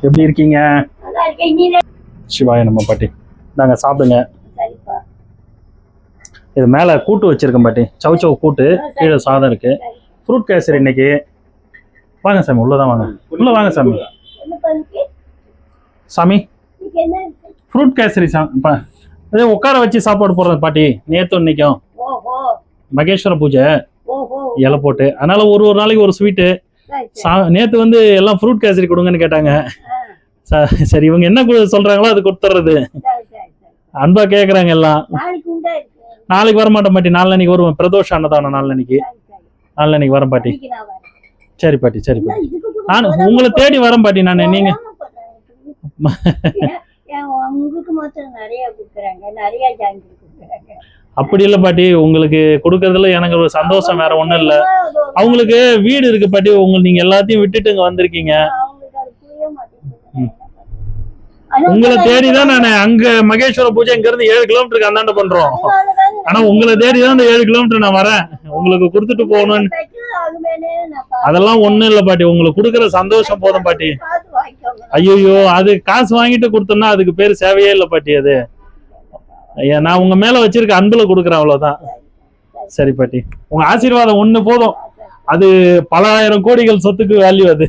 எப்படி இருக்கீங்க? சிவாய நம்ம பாட்டி. நாங்க சாப்பிடுங்க. இது மேல கூட்டு வச்சிருக்கேன் பாட்டி. சவுச்சவு கூட்டு, கீழே சாதம் இருக்கு. ஃப்ரூட் கேசரி இன்னைக்கு. வாங்க சாமி, உள்ளதான் வாங்க. உள்ள வாங்க சாமி. சாமி ஃப்ரூட் கேசரி அதே உட்கார வச்சு சாப்பாடு போடுறது பாட்டி. நேத்து இன்னைக்கும் மகேஸ்வர பூஜை இலை போட்டு, அதனால ஒரு நாளைக்கு ஒரு ஸ்வீட்டு. நேத்து வந்து எல்லாம் ஃப்ரூட் கேசரி கொடுங்கன்னு கேட்டாங்க. சரி, இவங்க என்ன சொல்றாங்களோ அது கொடுத்துறது. அன்பா கேக்குறாங்க எல்லாம். நாளைக்கு வர மாட்டேன் பாட்டி, நாளைக்கு வருவேன். பிரதோஷ அன்னதானம் நாளைக்கு வரேன் பாட்டி. சரி பாட்டி, சரி பாட்டி. நான் உங்களை தேடி வரேன் பாட்டி. நான் நீங்க அப்படி இல்லை பாட்டி, உங்களுக்கு கொடுக்கறதுல எனக்கு ஒரு சந்தோஷம் வேற ஒண்ணும் இல்லை. அவங்களுக்கு வீடு இருக்கு பாட்டி. நீங்க எல்லாத்தையும் விட்டுட்டு இங்க வந்திருக்கீங்க. உங்களை தேடிதான் நான் அங்க மகேஸ்வர பூஜை இங்க இருந்து 7 கிலோமீட்டருக்கு அந்தாண்ட பண்றோம். ஆனா உங்களை தேடிதான் அந்த 7 கிலோமீட்டர் நான் வரேன். உங்களுக்கு கொடுத்துட்டு போகணும்னு. அதெல்லாம் ஒண்ணும் இல்லை பாட்டி, உங்களுக்கு கொடுக்கற சந்தோஷம் போதும் பாட்டி. ஐயோ, அது காசு வாங்கிட்டு கொடுத்தோம்னா அதுக்கு பேரு சேவையே இல்லை பாட்டி. அது நான் உங்க மேல வச்சிருக்க அன்புல கொடுக்குறேன், அவ்வளவுதான். சரி பாட்டி, உங்க ஆசீர்வாதம் ஒண்ணு போதும். அது பல ஆயிரம் கோடிகள் சொத்துக்கு வேல்யூ. அது